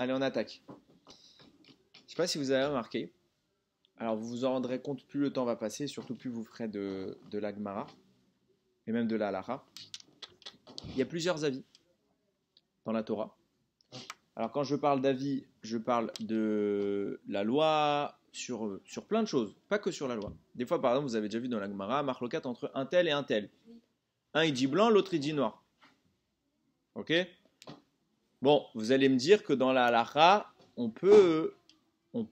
Allez, on attaque. Je ne sais pas si vous avez remarqué. Alors, vous vous en rendrez compte, plus le temps va passer, surtout plus vous ferez de la Gemara, et même de la Halacha. Il y a plusieurs avis dans la Torah. Alors, quand je parle d'avis, je parle de la loi sur plein de choses, pas que sur la loi. Des fois, par exemple, vous avez déjà vu dans la Gemara, marloquat entre un tel et un tel. Un, il dit blanc, l'autre, il dit noir. Ok? Bon, vous allez me dire que dans la Halacha, on peut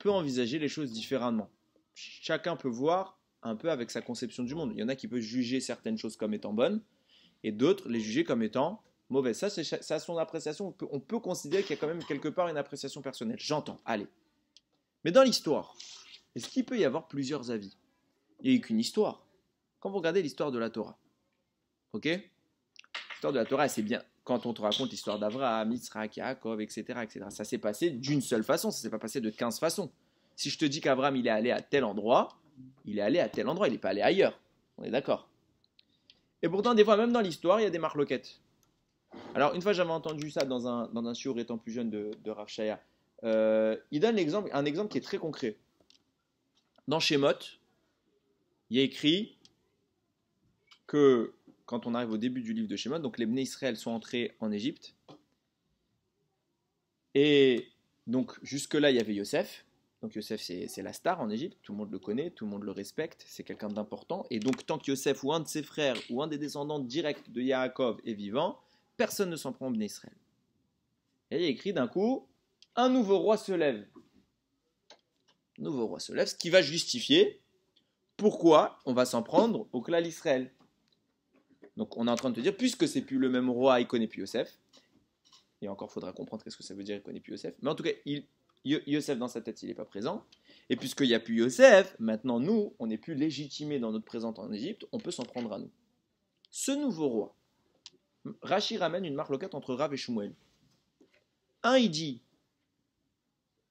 envisager les choses différemment. Chacun peut voir un peu avec sa conception du monde. Il y en a qui peuvent juger certaines choses comme étant bonnes et d'autres les juger comme étant mauvaises. Ça, c'est son appréciation. On peut considérer qu'il y a quand même quelque part une appréciation personnelle. J'entends, allez. Mais dans l'histoire, est-ce qu'il peut y avoir plusieurs avis? Il n'y a eu qu'une histoire. Quand vous regardez l'histoire de la Torah, ok? L'histoire de la Torah, c'est bien. Quand on te raconte l'histoire d'Avraham, Yitzhak, Yaakov, etc., etc., ça s'est passé d'une seule façon. Ça ne s'est pas passé de 15 façons. Si je te dis qu'Abraham il est allé à tel endroit, il est allé à tel endroit, il n'est pas allé ailleurs. On est d'accord. Et pourtant, des fois, même dans l'histoire, il y a des marloquettes. Alors, une fois, j'avais entendu ça dans un shiur étant plus jeune de Rav Shaya. Il donne un exemple qui est très concret. Dans Shemot, il y a écrit que quand on arrive au début du livre de Shemot, donc les Bnei Israël sont entrés en Égypte. Et donc, jusque-là, il y avait Yosef. Donc Yosef, c'est la star en Égypte, tout le monde le connaît, tout le monde le respecte, c'est quelqu'un d'important. Et donc tant que Yosef ou un de ses frères ou un des descendants directs de Yaakov est vivant, personne ne s'en prend au Bnei Israël. Et il est écrit d'un coup, un nouveau roi se lève. Nouveau roi se lève, ce qui va justifier pourquoi on va s'en prendre au clan d'Israël. Donc on est en train de te dire, puisque c'est plus le même roi, il connaît plus Yosef. Et encore, faudra comprendre qu'est-ce que ça veut dire, il connaît plus Yosef. Mais en tout cas, Yosef dans sa tête, il n'est pas présent. Et puisqu'il n'y a plus Yosef, maintenant nous, on n'est plus légitimés dans notre présence en Égypte, on peut s'en prendre à nous. Ce nouveau roi, Rashi ramène une marloquette entre Rav et Shmuel. Un, il dit,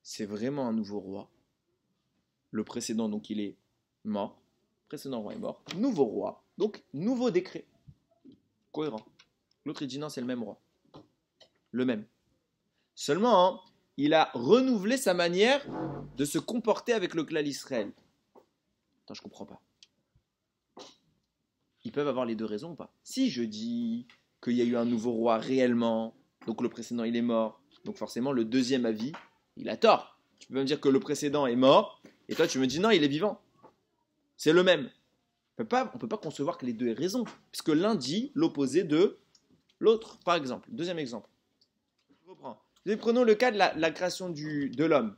c'est vraiment un nouveau roi. Le précédent, donc, il est mort. Le précédent roi est mort. Nouveau roi, donc, nouveau décret. Cohérent. L'autre, il dit, non, c'est le même roi. Le même. Seulement, hein, il a renouvelé sa manière de se comporter avec le clan d'Israël. Attends, je comprends pas. Ils peuvent avoir les deux raisons ou pas? Si je dis qu'il y a eu un nouveau roi réellement, donc le précédent il est mort, donc forcément le deuxième avis, il a tort. Tu peux me dire que le précédent est mort, et toi tu me dis non, il est vivant. C'est le même. On ne peut pas concevoir que les deux aient raison, puisque l'un dit l'opposé de l'autre. Par exemple, deuxième exemple. Je reprends. Prenons le cas de la création de l'homme.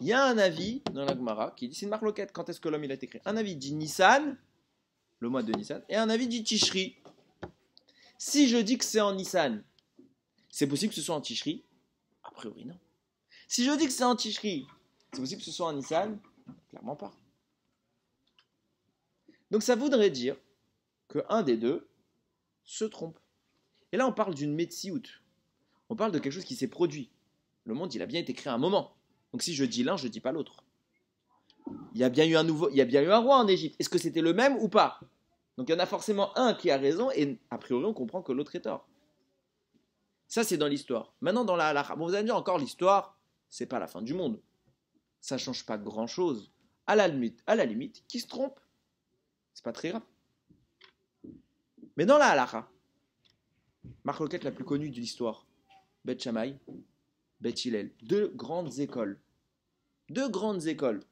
Il y a un avis dans la Gemara qui dit, c'est une marloquette, quand est-ce que l'homme il a été créé? Un avis dit Nissan, le mois de Nissan, et un avis dit Tishri. Si je dis que c'est en Nissan, c'est possible que ce soit en Tishri? A priori non. Si je dis que c'est en Tishri, c'est possible que ce soit en Nissan? Clairement pas. Donc ça voudrait dire qu'un des deux se trompe. Et là on parle d'une metsiout. On parle de quelque chose qui s'est produit. Le monde il a bien été créé à un moment. Donc si je dis l'un, je ne dis pas l'autre. Il y a bien eu un roi en Égypte. Est-ce que c'était le même ou pas? Donc il y en a forcément un qui a raison et a priori on comprend que l'autre est tort. Ça c'est dans l'histoire. Maintenant dans la halakha, bon, vous allez me dire encore l'histoire, c'est pas la fin du monde. Ça ne change pas grand chose. À la limite, qui se trompe, c'est pas très grave. Mais dans la halakha, marloquette la plus connue de l'histoire, Beth Shammai, Beth Hillel, deux grandes écoles. Deux grandes écoles.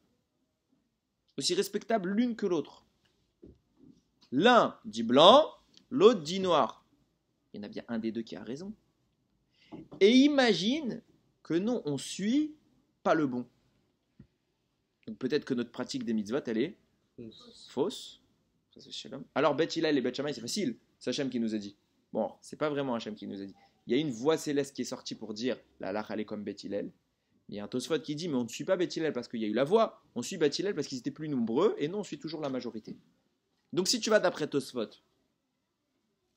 Aussi respectables l'une que l'autre. L'un dit blanc, l'autre dit noir. Il y en a bien un des deux qui a raison. Et imagine que non, on suit pas le bon. Donc peut-être que notre pratique des mitzvot, elle est fausse. Alors Beth Hillel et Beth Shammai, c'est facile. C'est Hachem qui nous a dit. Bon, c'est pas vraiment Hachem qui nous a dit. Il y a une voix céleste qui est sortie pour dire la halakha elle est comme Beth Hillel. Il y a un Tosfot qui dit mais on ne suit pas Beth Hillel parce qu'il y a eu la voix. On suit Beth Hillel parce qu'ils étaient plus nombreux et non, on suit toujours la majorité. Donc si tu vas d'après Tosfot,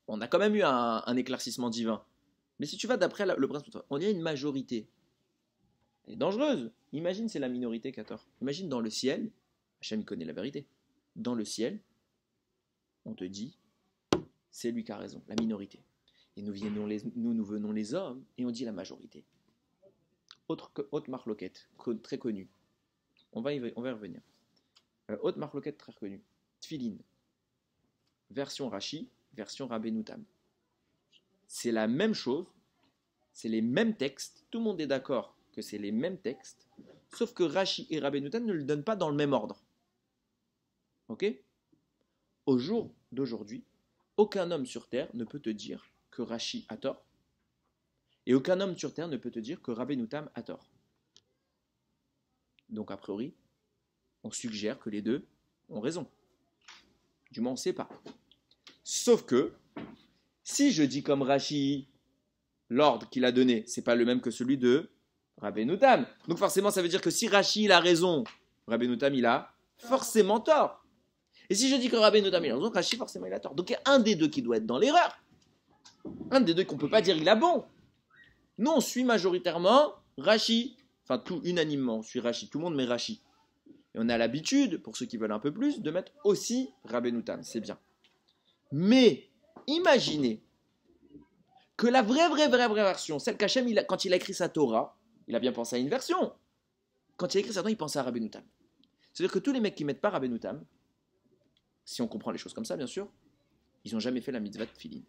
on a quand même eu un éclaircissement divin. Mais si tu vas d'après le principe, on y a une majorité. Elle est dangereuse. Imagine c'est la minorité qui a tort. Imagine dans le ciel, Hachem connaît la vérité. Dans le ciel, on te dit, c'est lui qui a raison, la minorité. Et nous venons les hommes et on dit la majorité. Autre marloquette, très connue. On va y revenir. Autre marloquette très connue. Tfilin. Version Rashi, version Rabbeinu Tam. C'est la même chose, c'est les mêmes textes, tout le monde est d'accord que c'est les mêmes textes, sauf que Rashi et Rabbeinu Tam ne le donnent pas dans le même ordre. Ok? Au jour d'aujourd'hui, aucun homme sur terre ne peut te dire que Rashi a tort, et aucun homme sur terre ne peut te dire que Rabbeinu Tam a tort. Donc a priori, on suggère que les deux ont raison. Du moins on ne sait pas. Sauf que, si je dis comme Rashi, l'ordre qu'il a donné, c'est pas le même que celui de Rabbeinu Tam. Donc forcément, ça veut dire que si Rashi il a raison, Rabbeinu Tam il a forcément tort. Et si je dis que Rabbeinu Tam il a raison, Rashi forcément il a tort. Donc il y a un des deux qui doit être dans l'erreur. Un des deux qu'on peut pas dire il a bon. Nous on suit majoritairement Rashi. Enfin tout unanimement, on suit Rashi. Tout le monde met Rashi. Et on a l'habitude, pour ceux qui veulent un peu plus, de mettre aussi Rabbeinu Tam. C'est bien. Mais imaginez que la vraie version, celle qu'Hachem, quand il a écrit sa Torah, il a bien pensé à une version. Quand il a écrit sa Torah, il pensait à Rabbeinu Tam. C'est-à-dire que tous les mecs qui ne mettent pas Rabbeinu Tam, si on comprend les choses comme ça, bien sûr, ils n'ont jamais fait la mitzvah de Tfilin.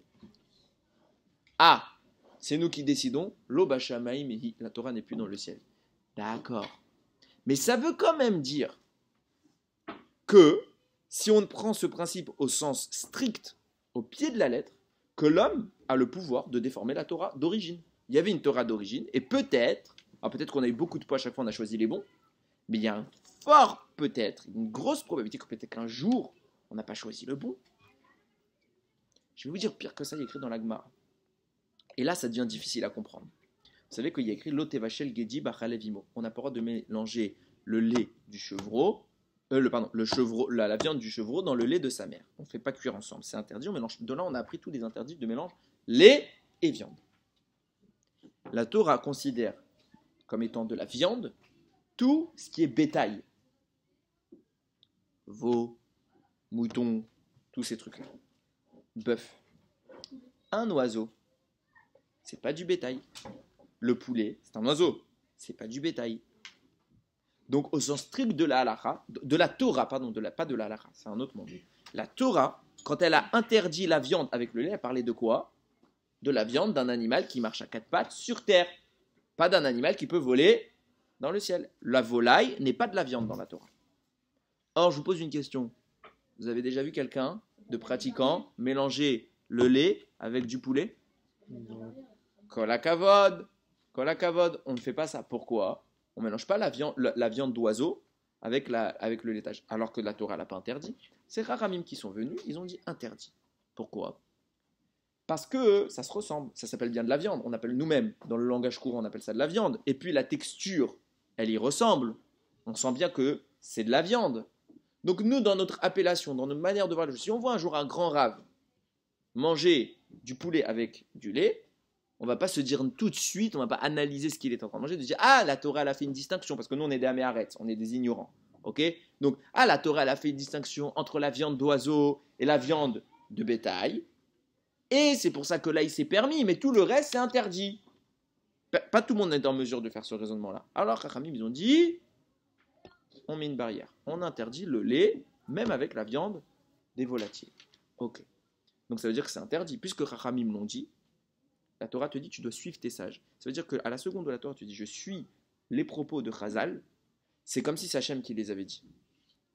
Ah, c'est nous qui décidons, lo bashamaim mehi, la Torah n'est plus dans le ciel. D'accord. Mais ça veut quand même dire que, si on prend ce principe au sens strict, au pied de la lettre, que l'homme a le pouvoir de déformer la Torah d'origine. Il y avait une Torah d'origine, et peut-être qu'on a eu beaucoup de poids à chaque fois, on a choisi les bons, mais il y a un fort peut-être, une grosse probabilité que peut-être qu'un jour, on n'a pas choisi le bon. Je vais vous dire pire que ça, il y a écrit dans la Gemara. Et là, ça devient difficile à comprendre. Vous savez qu'il y a écrit Lotevachel Gedi Bachalevimo. On n'a pas le droit de mélanger le lait du chevreau, la viande du chevreau dans le lait de sa mère. On ne fait pas cuire ensemble, c'est interdit. On mélange. De là, on a appris tous les interdits de mélange lait et viande. La Torah considère comme étant de la viande tout ce qui est bétail. Veau, mouton, tous ces trucs-là. Bœuf. Un oiseau, c'est pas du bétail. Le poulet, c'est un oiseau, c'est pas du bétail. Donc, au sens strict de la halakha, de la Torah, pas de la halakha, c'est un autre monde. La Torah, quand elle a interdit la viande avec le lait, elle parlait de quoi? De la viande d'un animal qui marche à quatre pattes sur terre, pas d'un animal qui peut voler dans le ciel. La volaille n'est pas de la viande dans la Torah. Or, je vous pose une question. Vous avez déjà vu quelqu'un de pratiquant mélanger le lait avec du poulet? Non. Kol hakavod, on ne fait pas ça. Pourquoi? On ne mélange pas la viande d'oiseau avec le laitage. Alors que la Torah l'a pas interdit. C'est Rahamim qui sont venus, ils ont dit interdit. Pourquoi? Parce que ça se ressemble. Ça s'appelle bien de la viande. On appelle nous-mêmes, dans le langage courant, on appelle ça de la viande. Et puis la texture, elle y ressemble. On sent bien que c'est de la viande. Donc nous, dans notre appellation, dans notre manière de voir les choses, si on voit un jour un grand rave manger du poulet avec du lait, on ne va pas se dire tout de suite, on ne va pas analyser ce qu'il est en train de manger, de dire ah, la Torah elle a fait une distinction, parce que nous on est des améharetz, on est des ignorants. Ok? Donc, ah, la Torah elle a fait une distinction entre la viande d'oiseau et la viande de bétail, et c'est pour ça que là il s'est permis, mais tout le reste c'est interdit. Pas tout le monde est en mesure de faire ce raisonnement-là. Alors, Chachamim, ils ont dit on met une barrière, on interdit le lait, même avec la viande des volatiles. Ok. Donc ça veut dire que c'est interdit, puisque Chachamim l'ont dit. La Torah te dit tu dois suivre tes sages. Ça veut dire qu'à la seconde de la Torah, tu dis je suis les propos de Chazal, c'est comme si c'est Hachem qui les avait dit.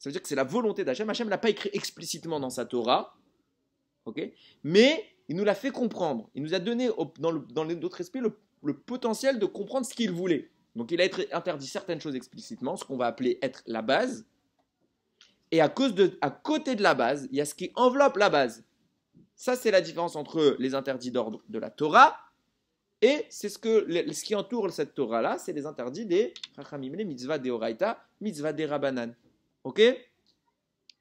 Ça veut dire que c'est la volonté d'Hachem. Hachem ne l'a pas écrit explicitement dans sa Torah, okay, mais il nous l'a fait comprendre. Il nous a donné dans notre esprit le potentiel de comprendre ce qu'il voulait. Donc il a interdit certaines choses explicitement, ce qu'on va appeler être la base. Et à côté de la base, il y a ce qui enveloppe la base. Ça, c'est la différence entre les interdits d'ordre de la Torah et c'est ce qui entoure cette Torah-là, c'est les interdits des Chachamim, les mitzvah des Oraita, mitzvah des Rabbanan. Ok?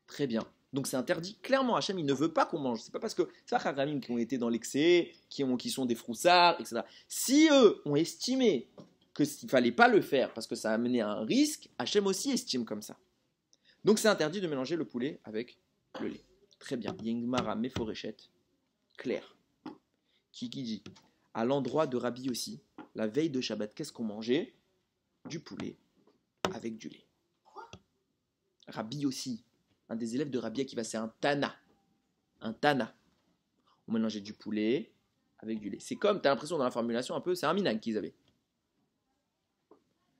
Très bien. Donc c'est interdit. Clairement, Hachem, il ne veut pas qu'on mange. C'est pas parce que c'est Chachamim qui ont été dans l'excès, qui sont des froussards, etc. Si eux ont estimé qu'il ne fallait pas le faire parce que ça a amené à un risque, Hachem aussi estime comme ça. Donc c'est interdit de mélanger le poulet avec le lait. Très bien. Il y a une Gemara Meforeshet, claire, qui dit à l'endroit de Rabbi aussi, la veille de Shabbat, qu'est-ce qu'on mangeait? du poulet avec du lait. Rabbi aussi, un des élèves de Rabbi Akiva, c'est un Tana. Un Tana. On mélangeait du poulet avec du lait. C'est comme, tu as l'impression dans la formulation un peu, c'est un minag qu'ils avaient.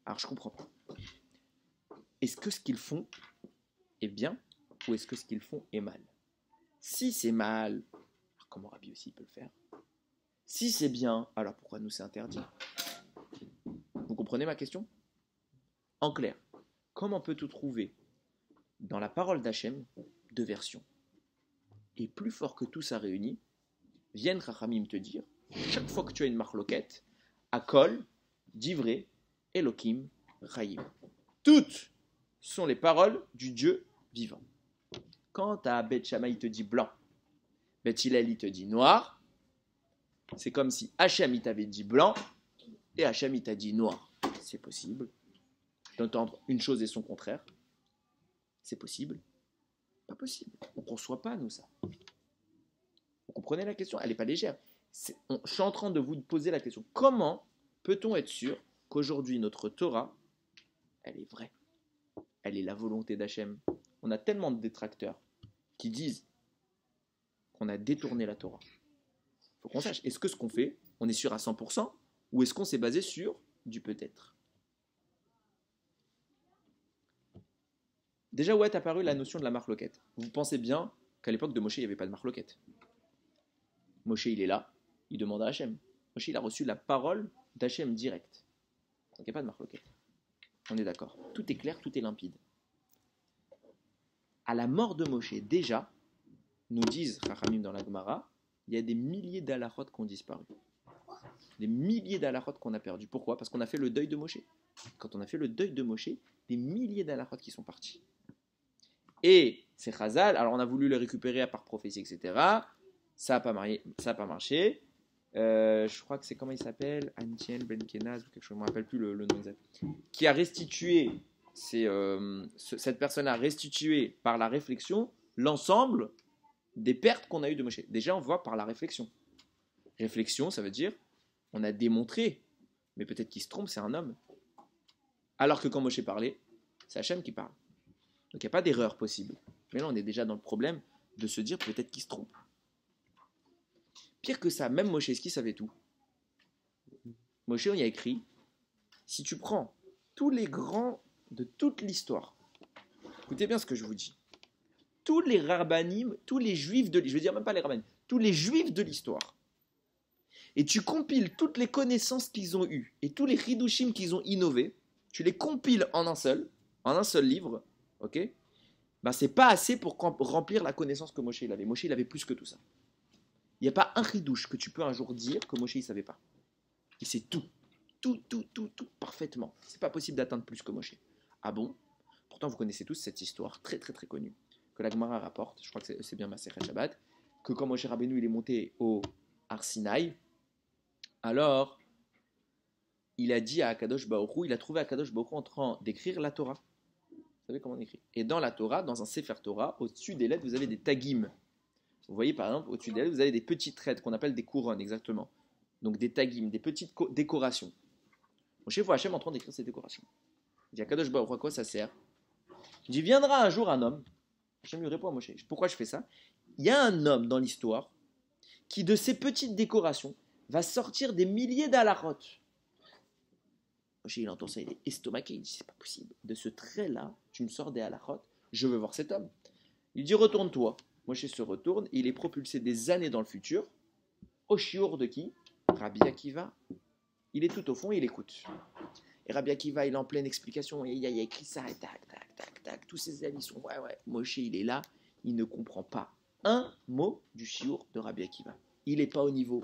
Alors je comprends pas. Est-ce que ce qu'ils font est bien ou est-ce que ce qu'ils font est mal? Si c'est mal, alors comment Rabbi aussi peut le faire? Si c'est bien, alors pourquoi nous c'est interdit? Vous comprenez ma question? En clair, comment peut-on trouver dans la parole d'Hachem deux versions? Et plus fort que tout ça réuni, viennent Chachamim te dire, chaque fois que tu as une marloquette, Akol, Divré, Elohim, Raïm. Toutes sont les paroles du Dieu vivant. Quand à Beth Shammai il te dit blanc, Beth Hillel il te dit noir, c'est comme si Hachem il t'avait dit blanc et Hachem il t'a dit noir. C'est possible d'entendre une chose et son contraire. C'est possible. Pas possible. On ne conçoit pas, nous, ça. Vous comprenez la question? Elle n'est pas légère. Je suis en train de vous poser la question. Comment peut-on être sûr qu'aujourd'hui, notre Torah, elle est vraie? Elle est la volonté d'Hachem. On a tellement de détracteurs qui disent qu'on a détourné la Torah. Il faut qu'on sache, est-ce que ce qu'on fait, on est sûr à 100% ou est-ce qu'on s'est basé sur du peut-être? Déjà, où est apparue la notion de la marloquette? Vous pensez bien qu'à l'époque de Moshe, il n'y avait pas de marloquette. Moshe, il est là, il demande à Hachem. Moshe, il a reçu la parole d'Hachem direct. Donc, il n'y a pas de marloquette. On est d'accord. Tout est clair, tout est limpide. À la mort de Moshe, déjà, nous disent Chachamim dans la Gemara, il y a des milliers d'halachot qui ont disparu. Des milliers d'halachot qu'on a perdus. Pourquoi? Parce qu'on a fait le deuil de Moshe. Quand on a fait le deuil de Moshe, des milliers d'halachot qui sont partis. Et c'est Chazal, alors on a voulu le récupérer par prophétie, etc. Ça n'a pas marché. Je crois que c'est comment il s'appelle, Antien Ben Kenaz ou quelque chose, je ne me rappelle plus le nom exact, qui a restitué, cette personne a restitué par la réflexion l'ensemble des pertes qu'on a eues de Moshe. Déjà, on voit par la réflexion. Réflexion, ça veut dire, on a démontré, mais peut-être qu'il se trompe, c'est un homme. Alors que quand Moshe parlait, c'est Hachem qui parle. Donc il n'y a pas d'erreur possible. Mais là, on est déjà dans le problème de se dire peut-être qu'il se trompe. Pire que ça, même Moshe, est-ce qu'il savait tout? Moshe, on y a écrit, si tu prends tous les grands de toute l'histoire, écoutez bien ce que je vous dis, tous les rabbanim, tous les juifs de l'histoire, je veux dire même pas les rabbanim, tous les juifs de l'histoire, et tu compiles toutes les connaissances qu'ils ont eues, et tous les chidushim qu'ils ont innové, tu les compiles en un seul livre, ok? Ben, c'est pas assez pour remplir la connaissance que Moshe il avait. Moshe il avait plus que tout ça. Il n'y a pas un chidouche que tu peux un jour dire que Moshe il savait pas. Il sait tout. Tout, parfaitement. C'est pas possible d'atteindre plus que Moshe. Ah bon? Pourtant, vous connaissez tous cette histoire très très très connue que la Gemara rapporte, je crois que c'est bien Masechet Shabbat, que quand Moshe Rabbeinu il est monté au Har Sinaï, alors il a dit à Akadosh Baruch Hu, il a trouvé Akadosh Baruch Hu en train d'écrire la Torah. Vous savez comment on écrit? Et dans la Torah, dans un Sefer Torah, au-dessus des lettres, vous avez des tagim. Vous voyez par exemple, au-dessus des lettres, vous avez des petites traites qu'on appelle des couronnes, exactement. Donc des tagim, des petites décorations. Moshe voit Hachem en train d'écrire ces décorations. Il dit à Kadosh Baruch Hu, à quoi ça sert? Il dit, viendra un jour un homme. Hachem lui répond à Moshe, pourquoi je fais ça? Il y a un homme dans l'histoire qui, de ces petites décorations, va sortir des milliers d'halachot. Moshe, il entend ça, il est estomaqué, il dit, c'est pas possible. De ce trait-là, tu me sors des halachot, je veux voir cet homme. Il dit, retourne-toi. Moshe se retourne, et il est propulsé des années dans le futur, au chiour de qui? Rabbi Akiva. Il est tout au fond, il écoute. Et Rabbi Akiva, il est en pleine explication, et il a écrit ça, et tac, tous ses amis sont, ouais, Moshe, il est là, il ne comprend pas un mot du chiour de Rabbi Akiva. Il n'est pas au niveau.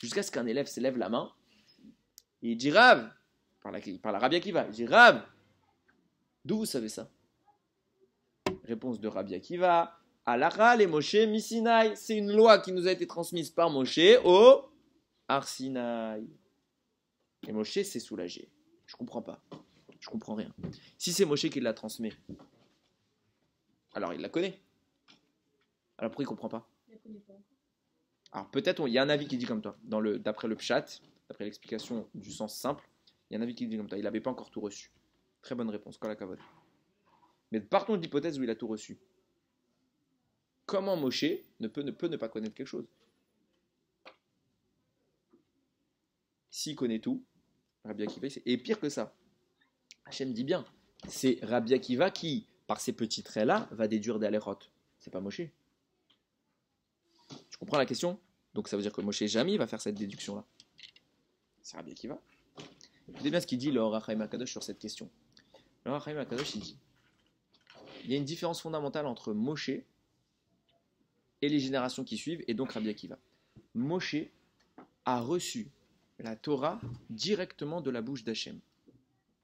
Jusqu'à ce qu'un élève s'élève la main, et il dit, Rav, il parle à Rabbi Akiva, il dit, Rav, d'où vous savez ça? Réponse de Rabbi Akiva, Alachal et Moshe Misinaï. C'est une loi qui nous a été transmise par Moshe au Har Sinaï. Et Moshe s'est soulagé. Je comprends pas. Je comprends rien. Si c'est Moshe qui l'a transmis, alors il la connaît. Alors pourquoi il comprend pas? Alors peut-être il y a un avis qui dit comme toi, d'après le pshat, d'après l'explication du sens simple, Il y en a qui disent comme ça, il n'avait pas encore tout reçu. Très bonne réponse, Kol HaKavod. Mais partons de l'hypothèse où il a tout reçu. Comment Moshe ne peut ne pas connaître quelque chose? S'il connaît tout, Rabbi Akiva, et pire que ça, Hachem dit bien, c'est Rabbi Akiva qui, par ces petits traits-là, va déduire des alerot. C'est pas Moshe. Tu comprends la question? Donc ça veut dire que Moshe jamais va faire cette déduction-là. C'est Rabbi Akiva. Écoutez bien ce qu'il dit le Or HaChaim HaKadosh sur cette question. Le Or HaChaim HaKadosh, il dit, il y a une différence fondamentale entre Moshe et les générations qui suivent, et donc Rabbi Akiva. Moshe a reçu la Torah directement de la bouche d'Hachem.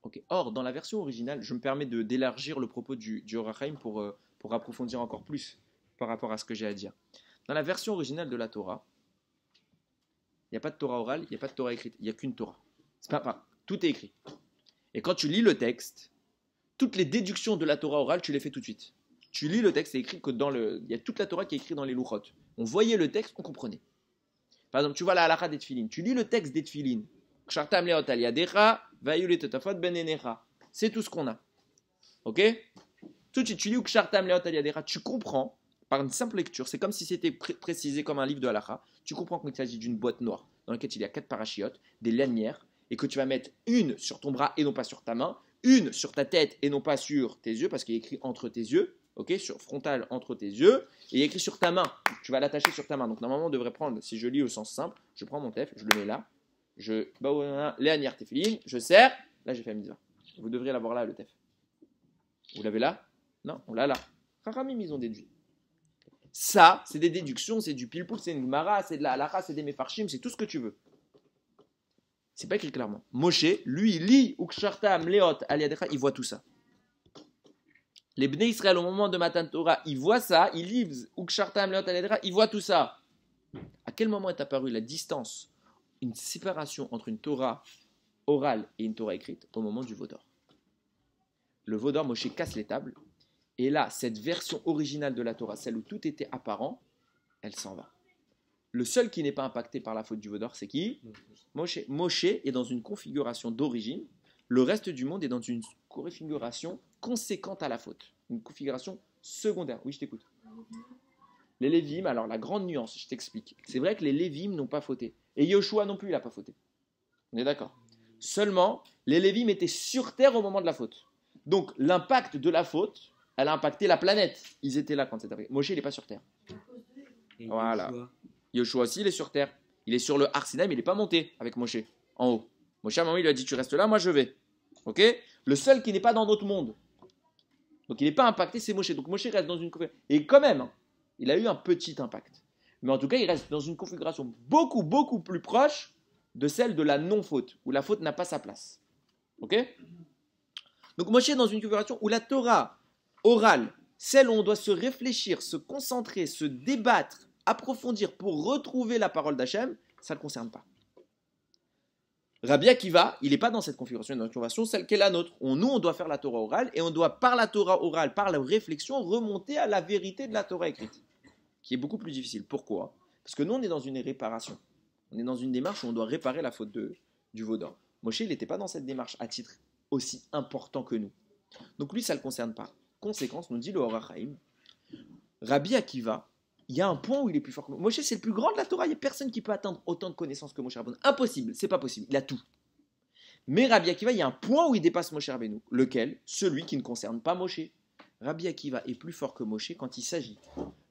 Okay. Or, dans la version originale, je me permets d'élargir le propos du Or HaChaim pour approfondir encore plus par rapport à ce que j'ai à dire. Dans la version originale de la Torah, il n'y a pas de Torah orale, il n'y a pas de Torah écrite, il n'y a qu'une Torah. Tout est écrit. Et quand tu lis le texte, toutes les déductions de la Torah orale, tu les fais tout de suite. Tu lis le texte, c'est écrit que il y a toute la Torah qui est écrite dans les Luchot. On voyait le texte, on comprenait. Par exemple, tu vois la halakha des Tfilin. Tu lis le texte des Tfilin. C'est tout ce qu'on a. Ok? Tout de suite, tu lis tu comprends par une simple lecture. C'est comme si c'était précisé comme un livre de halakha. Tu comprends qu'il s'agit d'une boîte noire dans laquelle il y a 4 parachiotes, des lanières, et que tu vas mettre une sur ton bras et non pas sur ta main, une sur ta tête et non pas sur tes yeux, parce qu'il est écrit entre tes yeux. Ok, sur frontal entre tes yeux, et il y a écrit sur ta main. Tu vas l'attacher sur ta main. Donc normalement, on devrait prendre, si je lis au sens simple, je prends mon tef, je le mets là, les anières tefilin, je serre, là j'ai fait la mitzvah. Vous devriez l'avoir là, le tef. Vous l'avez là? Non, on l'a là. Chachamim, ils ont déduit. Ça, c'est des déductions, c'est du pilpoul, c'est une gemara, c'est de la halakha, c'est des mefarshim, c'est tout ce que tu veux. C'est pas écrit clairement. Moshe, lui, il lit Ukshartam, Leot, Aliadecha, il voit tout ça. Les Bnei Israël, au moment de Matan Torah, ils voient ça, ils lisent Ukshartam, Leot, Aliadecha, ils voient tout ça. À quel moment est apparue la distance, une séparation entre une Torah orale et une Torah écrite? Au moment du Vaudor. Le Vaudor, Moshe casse les tables, et là, cette version originale de la Torah, celle où tout était apparent, elle s'en va. Le seul qui n'est pas impacté par la faute du Vaudor, c'est qui? Moshe. Moshe est dans une configuration d'origine, le reste du monde est dans une configuration conséquente à la faute, une configuration secondaire. Oui, je t'écoute. Les Lévim, alors la grande nuance, je t'explique. C'est vrai que les Lévim n'ont pas fauté, et Yoshua non plus, il n'a pas fauté. On est d'accord? Seulement, les Lévim étaient sur terre au moment de la faute. Donc, l'impact de la faute, elle a impacté la planète. Ils étaient là quand c'est arrivé. Moshe, il n'est pas sur terre. Voilà. Yoshua aussi, il est sur terre. Il est sur le Har Sinaï, mais il n'est pas monté avec Moshe, en haut. Moshe, à un moment, il lui a dit, tu restes là, moi je vais. Ok? Le seul qui n'est pas dans notre monde. Donc il n'est pas impacté, c'est Moshe. Donc Moshe reste dans une configuration. Et quand même, il a eu un petit impact. Mais en tout cas, il reste dans une configuration beaucoup, beaucoup plus proche de celle de la non-faute, où la faute n'a pas sa place. Ok? Donc Moshe est dans une configuration où la Torah orale, celle où on doit se réfléchir, se concentrer, se débattre, approfondir pour retrouver la parole d'Hachem, ça ne le concerne pas. Rabbi Akiva, il n'est pas dans cette configuration, dans une configuration celle qu'est la nôtre. Nous, on doit faire la Torah orale et on doit, par la Torah orale, par la réflexion, remonter à la vérité de la Torah écrite, qui est beaucoup plus difficile. Pourquoi? Parce que nous, on est dans une réparation. On est dans une démarche où on doit réparer la faute du Vaudor. Moshe, il n'était pas dans cette démarche à titre aussi important que nous. Donc lui, ça ne le concerne pas. Conséquence, nous dit le Or HaChaim, Rabbi Akiva, il y a un point où il est plus fort que Moshe. Moshe, c'est le plus grand de la Torah. Il n'y a personne qui peut atteindre autant de connaissances que Moshe Rabbeinu. Impossible, c'est pas possible. Il a tout. Mais Rabbi Akiva, il y a un point où il dépasse Moshe Rabbeinu. Lequel? Celui qui ne concerne pas Moshe. Rabbi Akiva est plus fort que Moshe quand il s'agit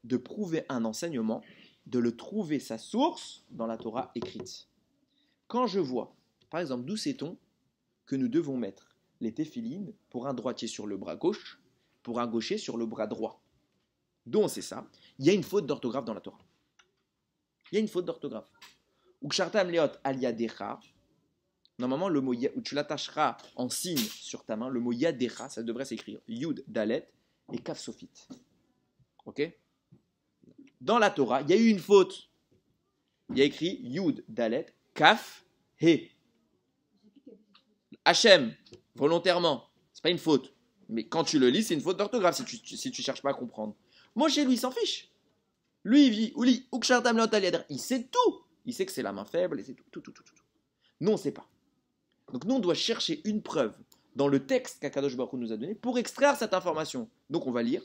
de prouver un enseignement, de le trouver sa source dans la Torah écrite. Quand je vois, par exemple, d'où sait-on que nous devons mettre les téphilines pour un droitier sur le bras gauche, pour un gaucher sur le bras droit? D'où on sait ça? Il y a une faute d'orthographe dans la Torah. Il y a une faute d'orthographe. Ukshartam leot aliadecha. Normalement, le mot où tu l'attacheras en signe sur ta main, le mot yadecha, ça devrait s'écrire Yud Dalet et Kaf Sofit. Ok? Dans la Torah, il y a eu une faute. Il y a écrit Yud Dalet Kaf He. Hachem, volontairement. C'est pas une faute. Mais quand tu le lis, c'est une faute d'orthographe si tu cherches pas à comprendre. Moshe, lui, il s'en fiche. Lui, il lit il sait tout. Il sait que c'est la main faible, et c'est tout. Nous, on ne sait pas. Donc nous, on doit chercher une preuve dans le texte qu'Akadosh Baruch Hu nous a donné pour extraire cette information. Donc on va lire.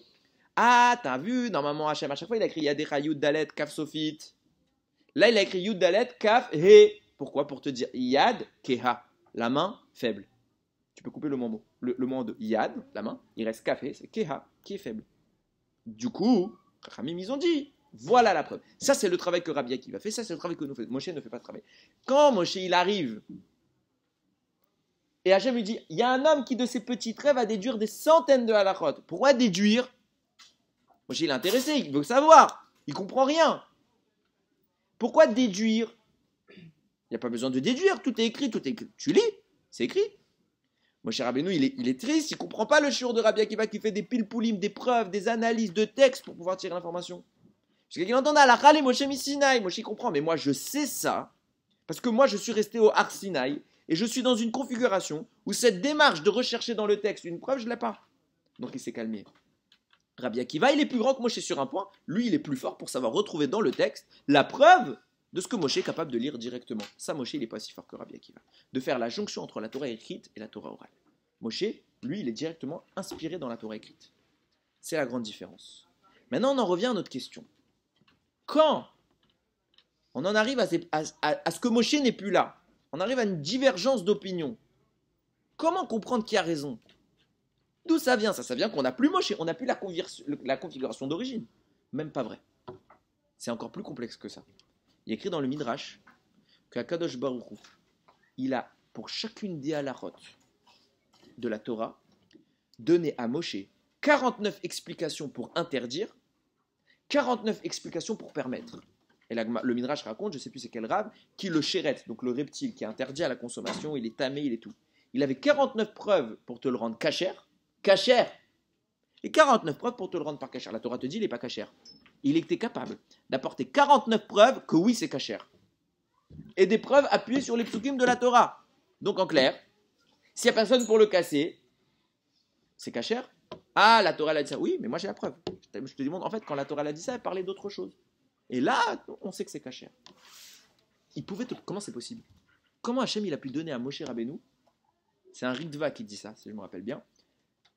Ah, t'as vu, normalement Hachem, à chaque fois il a écrit Yadecha Yud Dalet Kaf Sofit. Là, il a écrit Yud Dalet Kaf He. Pourquoi? Pour te dire Yad Keha, la main faible. Tu peux couper le mot en deux. Yad, la main, il reste Kaf He, c'est Keha, qui est faible. Du coup, Chachamim, ils ont dit, voilà la preuve. Ça, c'est le travail que Rabbi Akiva fait, ça, c'est le travail que nous faisons. Moshe ne fait pas de travail. Quand Moshe, il arrive, et Hachem lui dit, il y a un homme qui, de ses petites rêves, va déduire des centaines de halachot. Pourquoi déduire? Moshe, il est intéressé, il veut savoir. Il ne comprend rien. Pourquoi déduire? Il n'y a pas besoin de déduire, tout est écrit, tout est écrit. Tu lis, c'est écrit. Moshe Rabbeinu, il est triste, il ne comprend pas le shiur de Rabbi Akiva qui fait des pilpoulim, des preuves, des analyses de textes pour pouvoir tirer l'information. Parce qu'il entend halakha les Moshe Misinaï, Moshe comprend, mais moi je sais ça, parce que moi je suis resté au Har Sinaï, et je suis dans une configuration où cette démarche de rechercher dans le texte une preuve, je ne l'ai pas. Donc il s'est calmé. Rabbi Akiva, il est plus grand que Moshe sur un point, lui il est plus fort pour savoir retrouver dans le texte la preuve de ce que Moshe est capable de lire directement. Ça, Moshe, il n'est pas si fort que Rabbi Akiva. De faire la jonction entre la Torah écrite et la Torah orale. Moshe, lui, il est directement inspiré dans la Torah écrite. C'est la grande différence. Maintenant, on en revient à notre question. Quand on en arrive à ce que Moshe n'est plus là, on arrive à une divergence d'opinion, comment comprendre qui a raison? D'où ça vient? Ça vient qu'on n'a plus Moshe, on n'a plus la configuration d'origine. Même pas vrai. C'est encore plus complexe que ça. Il est écrit dans le Midrash que Akadosh Baruch Hu, il a pour chacune des halachot de la Torah donné à Moshe 49 explications pour interdire, 49 explications pour permettre. Et le Midrash raconte, je ne sais plus c'est quel rave, qui le chéret, donc le reptile qui est interdit à la consommation, il est tamé, il est tout. Il avait 49 preuves pour te le rendre cachère, et 49 preuves pour te le rendre par cachère. La Torah te dit, il n'est pas cachère. Il était capable d'apporter 49 preuves que oui, c'est cachère. Et des preuves appuyées sur les psukim de la Torah. Donc en clair, s'il n'y a personne pour le casser, c'est cachère. Ah, la Torah l'a dit ça. Oui, mais moi j'ai la preuve. Je te demande, en fait, quand la Torah l'a dit ça, elle parlait d'autre chose. Et là, on sait que c'est cachère. Comment c'est possible? Comment Hachem il a pu donner à Moshe Rabbeinu? C'est un Ritva qui dit ça, si je me rappelle bien.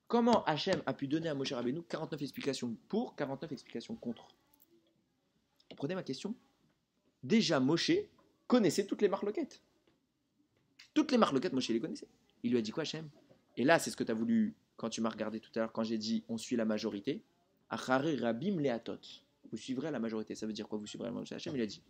Comment Hachem a pu donner à Moshe Rabbeinu 49 explications pour, 49 explications contre? Vous comprenez ma question? Déjà, Moshe connaissait toutes les marloquettes. Toutes les marloquettes, Moshe les connaissait. Il lui a dit quoi, Hachem? Et là, c'est ce que tu as voulu, quand tu m'as regardé tout à l'heure, quand j'ai dit on suit la majorité. Achare rabim leatot. Vous suivrez la majorité. Ça veut dire quoi? Vous suivrez la majorité. Hachem, il a dit.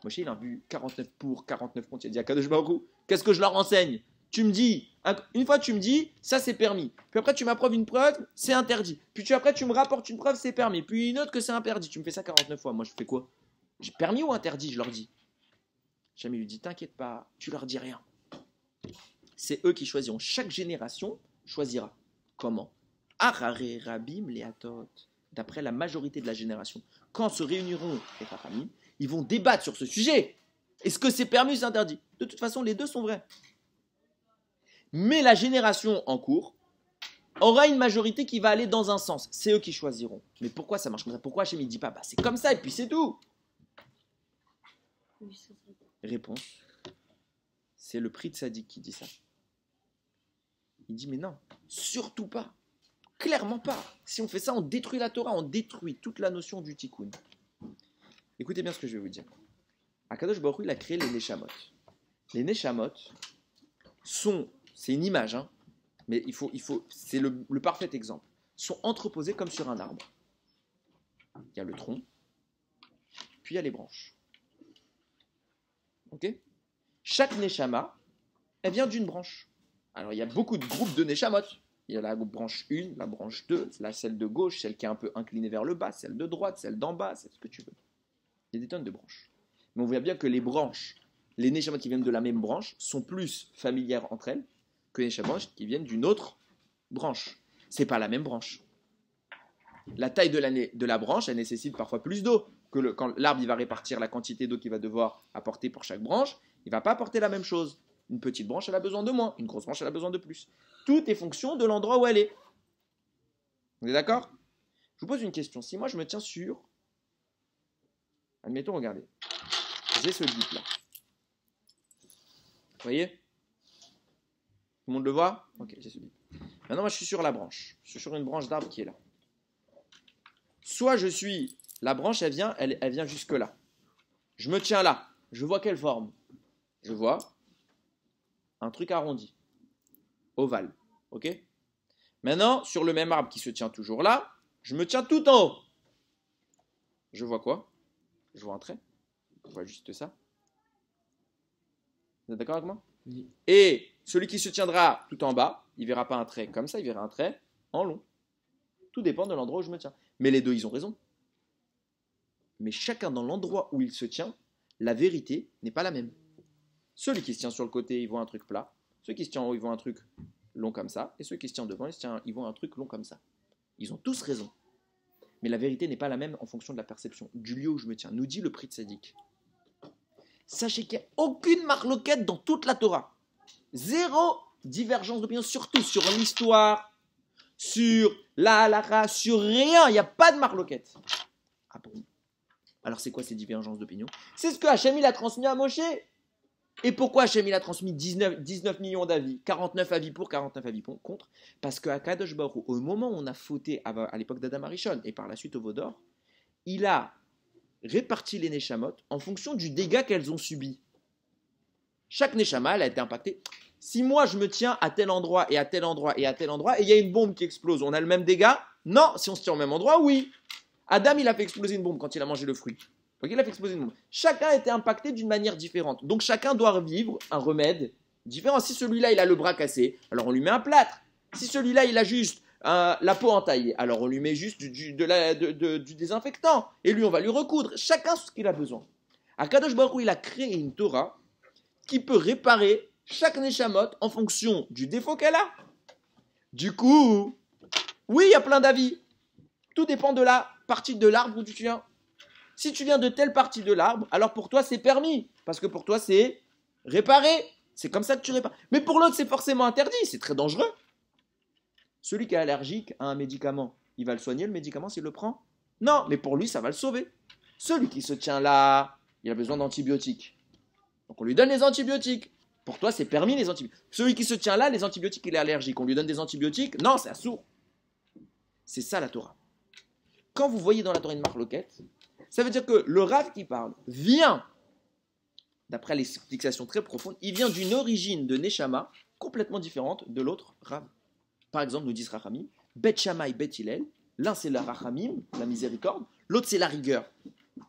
Moshe, il a vu 49 pour, 49 contre. Il a dit à Kadosh Baruch Hu, qu'est-ce que je leur enseigne? Tu me dis, une fois tu me dis, ça c'est permis. Puis après tu m'approuves une preuve, c'est interdit. Puis après tu me rapportes une preuve, c'est permis. Puis une autre que c'est interdit. Tu me fais ça 49 fois. Moi je fais quoi? J'ai permis ou interdit? Je leur dis. Jamais lui dit, t'inquiète pas, tu leur dis rien. C'est eux qui choisiront. Chaque génération choisira. Comment? Arare rabim leatot. D'après la majorité de la génération. Quand se réuniront les Chachamim, ils vont débattre sur ce sujet. Est-ce que c'est permis ou c'est interdit? De toute façon, les deux sont vrais. Mais la génération en cours aura une majorité qui va aller dans un sens. C'est eux qui choisiront. Mais pourquoi ça marche comme ça? Pourquoi Hachem ne dit pas, c'est comme ça et puis c'est tout? Réponse, c'est le prix de Sadiq qui dit ça. Il dit mais non, surtout pas. Clairement pas. Si on fait ça, on détruit la Torah, on détruit toute la notion du tikkun. Écoutez bien ce que je vais vous dire. Akadosh Baruch Hu, il a créé les Neshamot. Les Neshamot c'est une image, hein, mais c'est le parfait exemple, sont entreposés comme sur un arbre. Il y a le tronc, puis il y a les branches. Ok? Chaque Neshama, elle vient d'une branche. Alors il y a beaucoup de groupes de Neshamot. Il y a la branche 1, la branche 2, celle de gauche, celle qui est un peu inclinée vers le bas, celle de droite, celle d'en bas, c'est ce que tu veux. Il y a des tonnes de branches. Mais on voit bien que les branches, les Neshamot qui viennent de la même branche, sont plus familières entre elles que les Neshamot qui viennent d'une autre branche. C'est pas la même branche. La taille de la branche, elle nécessite parfois plus d'eau. Quand l'arbre il va répartir la quantité d'eau qu'il va devoir apporter pour chaque branche, il ne va pas apporter la même chose. Une petite branche, elle a besoin de moins. Une grosse branche, elle a besoin de plus. Tout est fonction de l'endroit où elle est. Vous êtes d'accord? Je vous pose une question. Si moi je me tiens sur... Admettons, regardez. J'ai ce but là. Vous voyez? Tout le monde le voit? Ok, j'ai suivi. Maintenant, moi, je suis sur la branche. Je suis sur une branche d'arbre qui est là. Soit je suis... La branche, elle vient jusque là. Je me tiens là. Je vois quelle forme? Je vois un truc arrondi. Ovale. Ok? Maintenant, sur le même arbre qui se tient toujours là, je me tiens tout en haut. Je vois quoi? Je vois un trait. Je vois juste ça. Vous êtes d'accord avec moi? Oui. Et celui qui se tiendra tout en bas, il ne verra pas un trait comme ça, il verra un trait en long. Tout dépend de l'endroit où je me tiens. Mais les deux, ils ont raison. Mais chacun dans l'endroit où il se tient, la vérité n'est pas la même. Celui qui se tient sur le côté, il voit un truc plat. Ceux qui se tiennent en haut, ils voient un truc long comme ça. Et ceux qui se tiennent devant, ils voient un truc long comme ça. Ils ont tous raison. Mais la vérité n'est pas la même en fonction de la perception, du lieu où je me tiens. Nous dit le Pri Tzaddik. Sachez qu'il n'y a aucune marloquette dans toute la Torah. Zéro divergence d'opinion, surtout sur l'histoire, sur la halakha, sur rien. Il n'y a pas de marloquette. Ah bon? Alors c'est quoi ces divergences d'opinion? C'est ce que Hachem il a transmis à Moshe. Et pourquoi Hachem il a transmis 19 millions d'avis? 49 avis pour, 49 avis contre? Parce qu'à Kadosh Baruch Hu, au moment où on a fauté à l'époque d'Adam Arishon et par la suite au Vaudor, il a réparti les Neshamot en fonction du dégât qu'elles ont subi. Chaque Neshama, elle a été impactée. Si moi je me tiens à tel endroit et à tel endroit et à tel endroit et il y a une bombe qui explose, on a le même dégât? Non, si on se tient au même endroit, oui. Adam, il a fait exploser une bombe quand il a mangé le fruit. Donc il a fait exploser une bombe. Chacun a été impacté d'une manière différente. Donc chacun doit vivre un remède différent. Si celui-là, il a le bras cassé, alors on lui met un plâtre. Si celui-là, il a juste la peau entaillée, alors on lui met juste du désinfectant. Et lui, on va lui recoudre. Chacun ce qu'il a besoin. Akadosh Baruch Hu, il a créé une Torah qui peut réparer chaque Neshamot en fonction du défaut qu'elle a. Du coup, oui, il y a plein d'avis. Tout dépend de la partie de l'arbre où tu viens. Si tu viens de telle partie de l'arbre, alors pour toi c'est permis. Parce que pour toi c'est réparé. C'est comme ça que tu répares. Mais pour l'autre c'est forcément interdit. C'est très dangereux. Celui qui est allergique à un médicament, il va le soigner le médicament s'il le prend? Non, mais pour lui ça va le sauver. Celui qui se tient là, il a besoin d'antibiotiques. Donc on lui donne les antibiotiques. Pour toi c'est permis les antibiotiques. Celui qui se tient là, les antibiotiques, il est allergique. On lui donne des antibiotiques? Non, c'est assourd. C'est ça la Torah. Quand vous voyez dans la Torah une marloquette, ça veut dire que le Rav qui parle vient, d'après l'explication très profonde, il vient d'une origine de Neshama complètement différente de l'autre Rav. Par exemple, nous disent Rachamim, Bet Shammai, Bet Hillel, l'un c'est la Rachamim, la miséricorde, l'autre c'est la rigueur.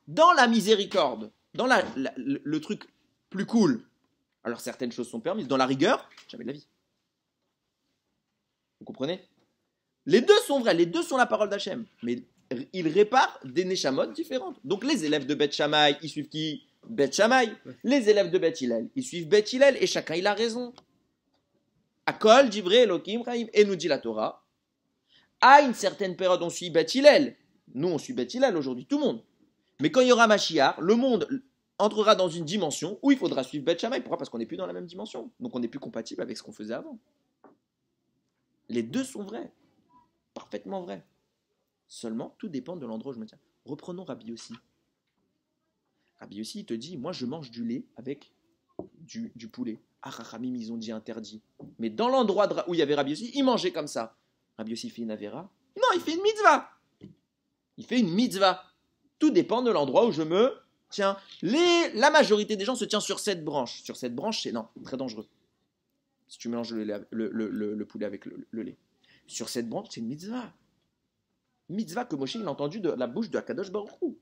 Dans la miséricorde, dans le truc plus cool, alors certaines choses sont permises, dans la rigueur, jamais de la vie. Vous comprenez? Les deux sont vrais, les deux sont la parole d'Hachem, mais ils réparent des Neshamot différentes. Donc les élèves de Bet Shammai, ils suivent qui? Bet Shammai. Les élèves de Bet Hillel, ils suivent Bet Hillel, et chacun il a raison. Akol, Divrei, Elohim, Chaim, et nous dit la Torah, à une certaine période on suit Bet Hillel. Nous on suit Bet Hillel aujourd'hui, tout le monde. Mais quand il y aura Mashiach, le monde entrera dans une dimension où il faudra suivre Bet Shammai. Pourquoi? Parce qu'on n'est plus dans la même dimension. Donc on n'est plus compatible avec ce qu'on faisait avant. Les deux sont vrais. Parfaitement vrai. Seulement, tout dépend de l'endroit où je me tiens. Reprenons Rabbi Yossi. Rabbi Yossi, il te dit, moi je mange du lait avec du poulet. Ah, Rachamim, ils ont dit interdit. Mais dans l'endroit où il y avait Rabbi Yossi, il mangeait comme ça. Rabbi Yossi fait une avéra? Non, il fait une mitzvah. Il fait une mitzvah. Tout dépend de l'endroit où je me tiens. La majorité des gens se tient sur cette branche. Sur cette branche, c'est non, très dangereux. Si tu mélanges le poulet avec le lait. Sur cette branche, c'est une mitzvah. Mitzvah que Moshe il a entendu de la bouche de Akadosh Baruch Hu.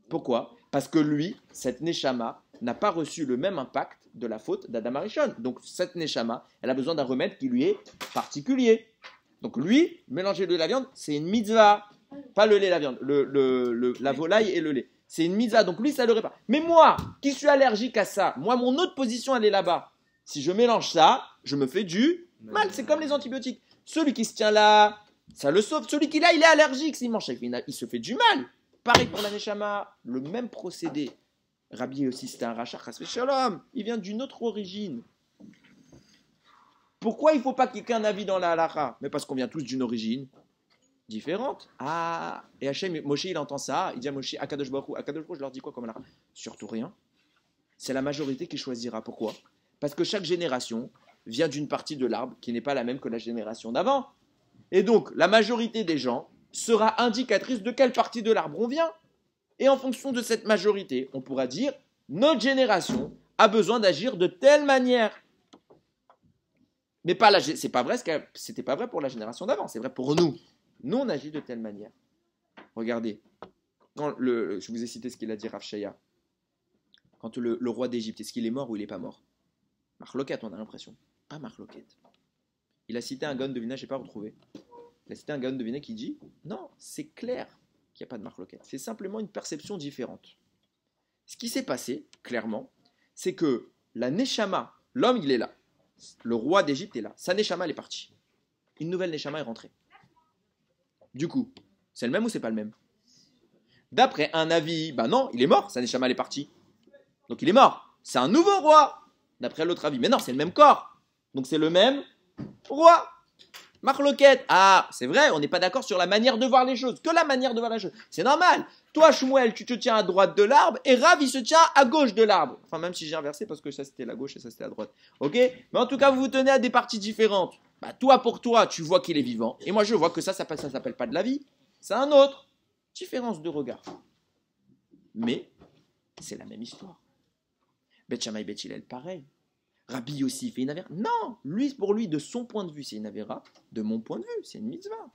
Pourquoi? Parce que lui, cette Neshama, n'a pas reçu le même impact de la faute d'Adam Arishon. Donc cette Neshama, elle a besoin d'un remède qui lui est particulier. Donc lui, mélanger de la viande, c'est une mitzvah. Pas le lait, la viande, la volaille et le lait. C'est une mitzvah, donc lui, ça le répare. Mais moi, qui suis allergique à ça, moi, mon autre position, elle est là-bas. Si je mélange ça, je me fais du mal. C'est comme les antibiotiques. Celui qui se tient là, ça le sauve. Celui qui là, il est allergique. S'il mange, il se fait du mal. Pareil pour la Neshama, le même procédé. Rabbi aussi, c'était un rachat, chasvé shalom. Il vient d'une autre origine. Pourquoi il ne faut pas qu'il y ait qu'un avis dans la halakha? Mais parce qu'on vient tous d'une origine différente. Ah, et Hachem, Moshe, il entend ça. Il dit à Moshe, Akadosh Baruch Hu, je leur dis quoi comme halakha? Surtout rien. C'est la majorité qui choisira. Pourquoi? Parce que chaque génération, vient d'une partie de l'arbre qui n'est pas la même que la génération d'avant. Et donc, la majorité des gens sera indicatrice de quelle partie de l'arbre on vient. Et en fonction de cette majorité, on pourra dire, notre génération a besoin d'agir de telle manière. Mais c'est pas vrai, c'était pas vrai pour la génération d'avant, c'est vrai pour nous. Nous, on agit de telle manière. Regardez, je vous ai cité ce qu'il a dit Rav Shaya. Quand le roi d'Égypte, est-ce qu'il est mort ou il n'est pas mort? Marloquette, on a l'impression. Pas Marloquette. Il a cité un Gaon de Vilna, je n'ai pas retrouvé. Il a cité un Gaon de Vilna qui dit, non, c'est clair qu'il n'y a pas de Marloquette. C'est simplement une perception différente. Ce qui s'est passé, clairement, c'est que la Neshama, l'homme, il est là. Le roi d'Égypte est là. Sa Neshama, elle est partie. Une nouvelle Neshama est rentrée. Du coup, c'est le même ou c'est pas le même? D'après un avis, bah non, il est mort, sa Neshama, elle est partie. Donc il est mort. C'est un nouveau roi. D'après l'autre avis. Mais non, c'est le même corps. Donc c'est le même roi. Marloquette. Ah, c'est vrai, on n'est pas d'accord sur la manière de voir les choses. Que la manière de voir les choses. C'est normal. Toi, Shmuel, tu te tiens à droite de l'arbre et Rav, il se tient à gauche de l'arbre. Enfin, même si j'ai inversé parce que ça c'était la gauche et ça c'était la droite. Ok? Mais en tout cas, vous vous tenez à des parties différentes. Bah, toi, pour toi, tu vois qu'il est vivant. Et moi, je vois que ça s'appelle pas de la vie. C'est un autre. Différence de regard. Mais, c'est la même histoire. Bet Shammai, Bet Hillel, pareil. Rabbi Yossi fait une avéra. Non, pour lui, de son point de vue, c'est une avéra. De mon point de vue, c'est une mitzvah.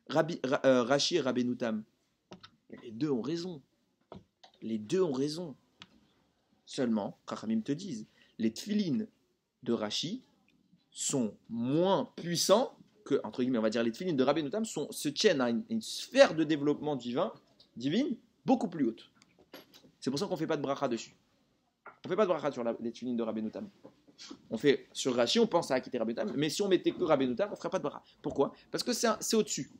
Rashi et Rabbeinu Tam, les deux ont raison. Les deux ont raison. Seulement, Chachamim te disent, les tfilines de Rashi sont moins puissants que, entre guillemets, on va dire, les tfilines de Rabbeinu Tam se tiennent à une sphère de développement divine beaucoup plus haute. C'est pour ça qu'on ne fait pas de bracha dessus. On ne fait pas de bracha sur les tfilines de Rabbeinu Tam. On fait sur Rashi, on pense à acquitter Rabbeinu Tam, mais si on mettait que Rabbeinu Tam, on ne ferait pas de bracha. Pourquoi? Parce que c'est au-dessus.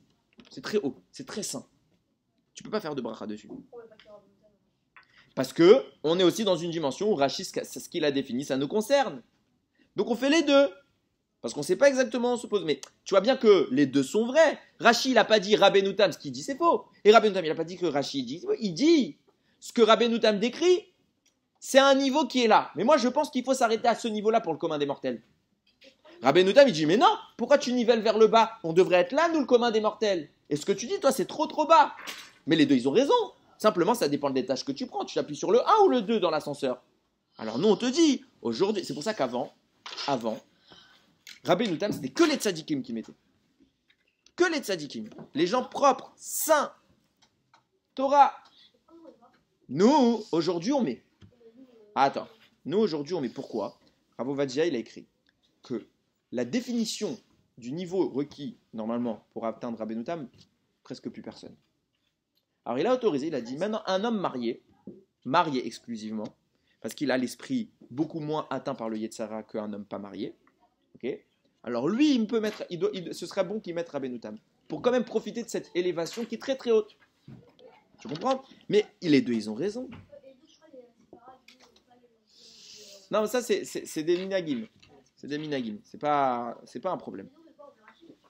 C'est très haut, c'est très sain. Tu ne peux pas faire de bracha dessus. Parce que on est aussi dans une dimension où Rashi, ce qu'il a défini, ça nous concerne. Donc on fait les deux. Parce qu'on ne sait pas exactement où on se pose. Mais tu vois bien que les deux sont vrais. Rashi, il n'a pas dit Rabbeinu Tam, ce qu'il dit, c'est faux. Et Rabbeinu Tam, il n'a pas dit que Rashi dit. Il dit ce que Rabbeinu Tam décrit, c'est un niveau qui est là. Mais moi, je pense qu'il faut s'arrêter à ce niveau-là pour le commun des mortels. Rabbeinu Tam, il dit, mais non, pourquoi tu nivelles vers le bas? On devrait être là, nous, le commun des mortels. Et ce que tu dis, toi, c'est trop bas. Mais les deux, ils ont raison. Simplement, ça dépend des tâches que tu prends. Tu appuies sur le 1 ou le 2 dans l'ascenseur. Alors nous, on te dit, aujourd'hui, c'est pour ça qu'avant, Rabbeinu Tam, c'était que les tzadikim qui mettaient. Que les tzadikim. Les gens propres, saints, Torah. Nous, aujourd'hui, on met. Attends. Nous, aujourd'hui, on met. Pourquoi? Rav Ovadia, il a écrit que la définition du niveau requis, normalement, pour atteindre Rabbeinu Tam, presque plus personne. Alors, il a autorisé, il a dit, maintenant, un homme marié exclusivement, parce qu'il a l'esprit beaucoup moins atteint par le Yetzara qu'un homme pas marié, ok? Alors, lui, il peut mettre, ce serait bon qu'il mette Rabbeinu Tam, pour quand même profiter de cette élévation qui est très très haute. Tu comprends? Mais les deux, ils ont raison. Non, mais ça, c'est des minagim. C'est des minagim. C'est pas un problème.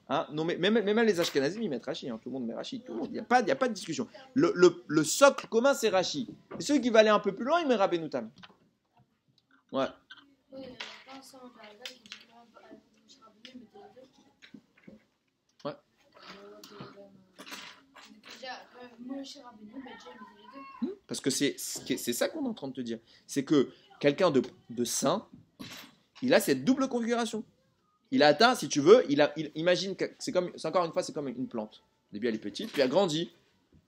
Hein? Non, mais même les Ashkenazim, ils mettent Rashi. Hein. Tout le monde met Rashi. Il n'y a pas de discussion. Le socle commun, c'est Rashi. Et ceux qui veulent aller un peu plus loin, ils mettent Rabbeinu Tam. Ouais. Ouais. Parce que c'est ça qu'on est en train de te dire. C'est que quelqu'un de saint, il a cette double configuration. Il a atteint, si tu veux, imagine que c'est encore une fois, c'est comme une plante. Au début, elle est petite, puis elle grandit.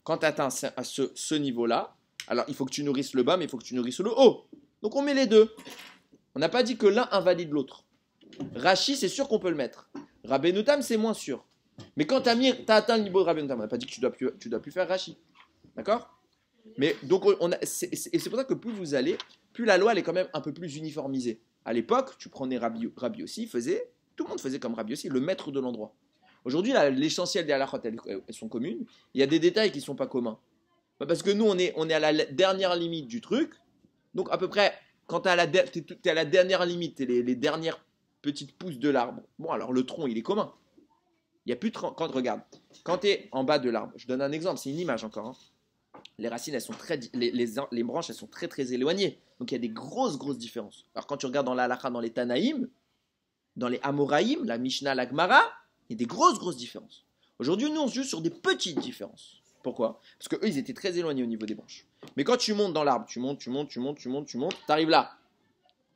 Quand tu atteins à ce niveau-là, alors il faut que tu nourrisses le bas, mais il faut que tu nourrisses le haut. Donc on met les deux. On n'a pas dit que l'un invalide l'autre. Rashi, c'est sûr qu'on peut le mettre. Rabbeinu Tam, c'est moins sûr. Mais quand tu as atteint le niveau de Rabbeinu Tam, on n'a pas dit que tu dois plus faire Rashi. D'accord? Mais donc, c'est pour ça que plus vous allez, plus la loi elle est quand même un peu plus uniformisée. À l'époque, tu prenais Rabbi Yossi, tout le monde faisait comme Rabbi Yossi, le maître de l'endroit. Aujourd'hui, l'essentiel des halachot, elles sont communes. Il y a des détails qui ne sont pas communs. Parce que nous, on est à la dernière limite du truc. Donc, à peu près, quand tu es à la dernière limite, les dernières petites pousses de l'arbre, bon, alors le tronc, il est commun. Il n'y a plus de regarde, quand tu es en bas de l'arbre, je donne un exemple, c'est une image encore. Hein. les racines, elles sont les branches, elles sont très très éloignées. Donc il y a des grosses différences. Alors quand tu regardes dans la halakha, dans les Tanaïm, dans les Amoraïm, la Mishnah, la Gemara, il y a des grosses différences. Aujourd'hui, nous, on se joue sur des petites différences. Pourquoi? Parce qu'eux, ils étaient très éloignés au niveau des branches. Mais quand tu montes dans l'arbre, tu montes, tu arrives là.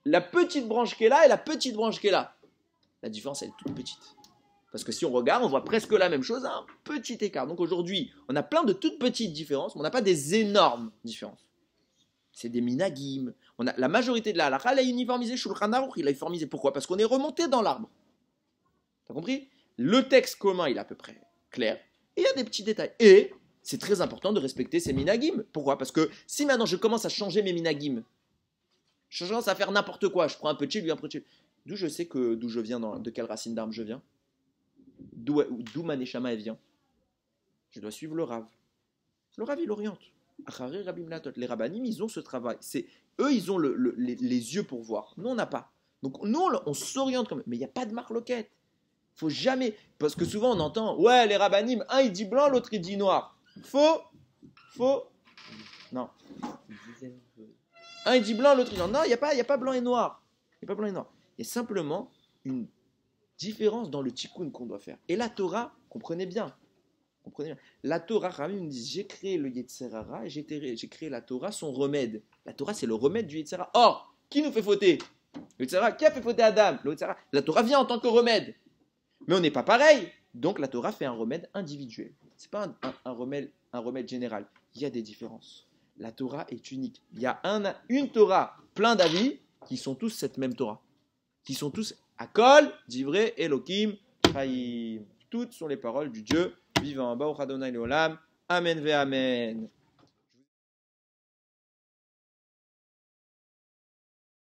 La petite branche qui est là et la petite branche qui est là. La différence, elle est toute petite. Parce que si on regarde, on voit presque la même chose, un petit écart. Donc aujourd'hui, on a plein de toutes petites différences, mais on n'a pas des énormes différences. C'est des minagim. La majorité de la halakha, elle a uniformisé. Shulchan Aruch, il a uniformisé. Pourquoi? Parce qu'on est remonté dans l'arbre. T'as compris? Le texte commun, il est à peu près clair. Et il y a des petits détails. Et c'est très important de respecter ces minagim. Pourquoi? Parce que si maintenant je commence à changer mes minagim, je commence à faire n'importe quoi, je prends un peu de chez lui, un peu de chez lui. D'où je sais d'où je viens, de quelle racine d'arbre je viens? D'où ma neshama elle vient? Je dois suivre le Rav. Le Rav, il oriente. Les rabbanim, ils ont ce travail. Eux, ils ont les yeux pour voir. Nous, on n'a pas. Donc, nous, on s'oriente comme. Mais il n'y a pas de marloquette. Il faut jamais. Parce que souvent, on entend, ouais, les rabbanim, un il dit blanc, l'autre il dit noir. Faux. Non. Un il dit blanc, l'autre il dit noir. Non, il n'y a pas blanc et noir. Il n'y a pas blanc et noir. Il y a simplement une différence dans le tikkun qu'on doit faire. Et la Torah, comprenez bien. La Torah, Ramim me dit, j'ai créé le Yetzer Hara et j'ai créé la Torah, son remède. La Torah, c'est le remède du Yetzer Hara. Or, qui nous fait fauter? Le Yetzer Hara, qui a fait fauter Adam? Le Yetzer Hara. La Torah vient en tant que remède. Mais on n'est pas pareil. Donc la Torah fait un remède individuel. Ce n'est pas un remède général. Il y a des différences. La Torah est unique. Il y a une Torah, plein d'avis, qui sont tous cette même Torah. Qui sont tous Akol, Divrei, Elohim, Chaim. Toutes sont les paroles du Dieu vivant. Baruch Adonai Leolam. Amen ve Amen.